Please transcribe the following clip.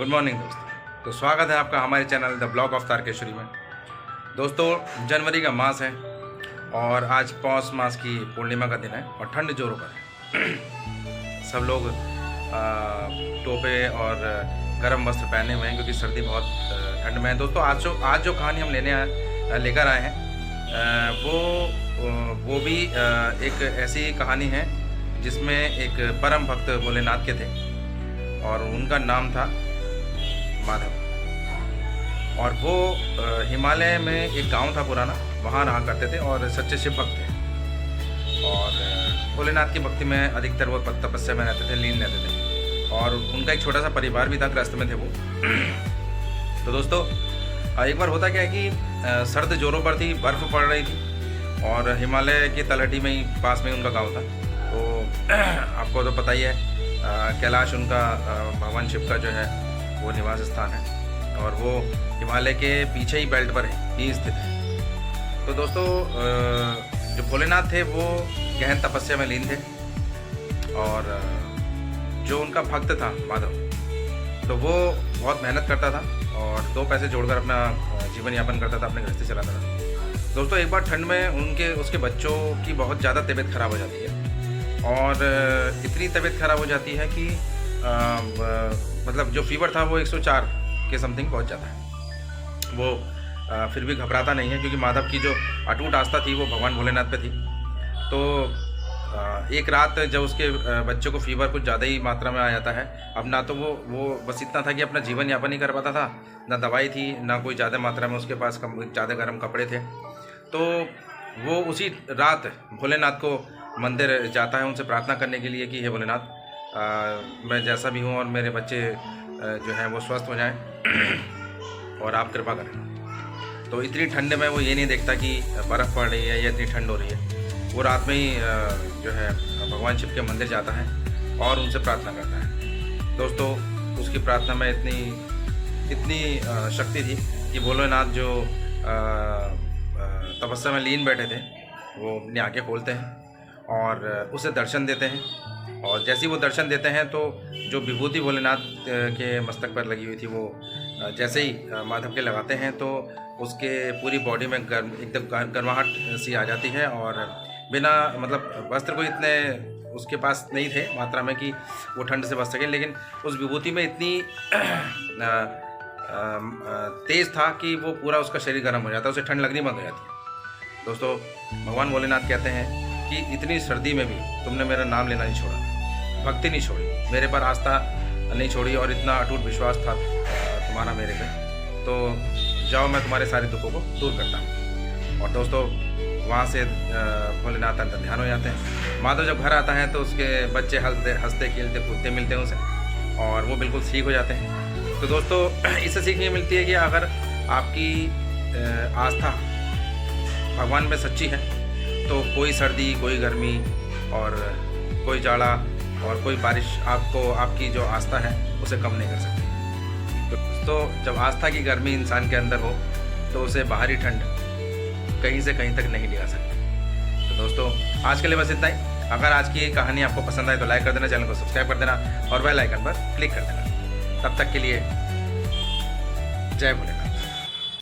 Good morning दोस्तों। तो स्वागत है आपका हमारे channel the blog of Tarkeshwari में। दोस्तों, जनवरी का मास है और आज पौष मास की पूर्णिमा का दिन है और ठंड जोरों पर है। सब लोग टोपे और गर्म वस्त्र पहने हुए हैं क्योंकि सर्दी बहुत ठंड में है। दोस्तों, आज जो कहानी हम लेकर आए हैं वो भी एक ऐसी कहानी है जिसमें एक परम भक्त भोलेनाथ के थे और उनका नाम था माधव। और वो हिमालय में एक गांव था पुराना, वहाँ रहा करते थे और सच्चे शिव भक्त थे और भोलेनाथ की भक्ति में अधिकतर वो तपस्या में रहते थे, लीन रहते थे और उनका एक छोटा सा परिवार भी था, ग्रस्त में थे वो। तो दोस्तों, एक बार होता क्या है कि सर्द जोरों पर थी, बर्फ़ पड़ रही थी और हिमालय की तलहटी में ही पास में उनका गाँव था। तो आपको तो पता ही है, कैलाश उनका भगवान शिव का जो है वो निवास स्थान है और वो हिमालय के पीछे ही बेल्ट पर ही स्थित है। तो दोस्तों, जो भोलेनाथ थे वो गहन तपस्या में लीन थे और जो उनका भक्त था माधव, तो वो बहुत मेहनत करता था और 2 पैसे जोड़कर अपना जीवन यापन करता था, अपने गृहस्थी चलाता था। दोस्तों, एक बार ठंड में उसके बच्चों की बहुत ज़्यादा तबीयत खराब हो जाती है और इतनी तबीयत खराब हो जाती है कि मतलब जो फीवर था वो 104 के समथिंग पहुंच जाता है। वो फिर भी घबराता नहीं है क्योंकि माधव की जो अटूट आस्था थी वो भगवान भोलेनाथ पे थी। तो एक रात जब उसके बच्चों को फीवर कुछ ज़्यादा ही मात्रा में आ जाता है, अब ना तो वो बस इतना था कि अपना जीवन यापन ही कर पाता था, ना दवाई थी, ना कोई ज़्यादा मात्रा में उसके पास ज़्यादा गर्म कपड़े थे। तो वो उसी रात भोलेनाथ को मंदिर जाता है उनसे प्रार्थना करने के लिए कि हे भोलेनाथ, मैं जैसा भी हूँ और मेरे बच्चे जो हैं वो स्वस्थ हो जाएं और आप कृपा करें। तो इतनी ठंड में वो ये नहीं देखता कि बर्फ़ पड़ रही है या इतनी ठंड हो रही है। वो रात में ही जो है भगवान शिव के मंदिर जाता है और उनसे प्रार्थना करता है। दोस्तों, उसकी प्रार्थना में इतनी शक्ति थी कि भोलेनाथ जो तपस्या में लीन बैठे थे वो अपनी आंखें खोलते हैं और उसे दर्शन देते हैं। और जैसे ही वो दर्शन देते हैं तो जो विभूति भोलेनाथ के मस्तक पर लगी हुई थी वो जैसे ही माधव के लगाते हैं तो उसके पूरी बॉडी में एकदम गर्माहट सी आ जाती है और बिना मतलब वस्त्र को इतने उसके पास नहीं थे मात्रा में कि वो ठंड से बच सके, लेकिन उस विभूति में इतनी तेज़ था कि वो पूरा उसका शरीर गर्म हो जाता है, उसे ठंड लगनी बंद हो जाती है। दोस्तों, भगवान भोलेनाथ कहते हैं कि इतनी सर्दी में भी तुमने मेरा नाम लेना नहीं छोड़ा, भक्ति नहीं छोड़ी, मेरे पर आस्था नहीं छोड़ी और इतना अटूट विश्वास था तुम्हारा मेरे पे, तो जाओ मैं तुम्हारे सारे दुखों को दूर करता हूँ। और दोस्तों, वहाँ से भोलेनाथ अंदर ध्यान हो जाते हैं। माधव जब घर आता है तो उसके बच्चे हंसते खेलते कूदते मिलते हैं उसे और वो बिल्कुल ठीक हो जाते हैं। तो दोस्तों, इससे सीखने मिलती है कि अगर आपकी आस्था भगवान में सच्ची है तो कोई सर्दी, कोई गर्मी और कोई जाड़ा और कोई बारिश आपकी जो आस्था है उसे कम नहीं कर सकती। तो जब आस्था की गर्मी इंसान के अंदर हो तो उसे बाहरी ठंड कहीं से कहीं तक नहीं ले आ सकती। तो दोस्तों, आज के लिए बस इतना ही। अगर आज की कहानी आपको पसंद आए तो लाइक कर देना, चैनल को सब्सक्राइब कर देना और बेल आइकन पर क्लिक कर देना। तब तक के लिए जय भोलेनाथ।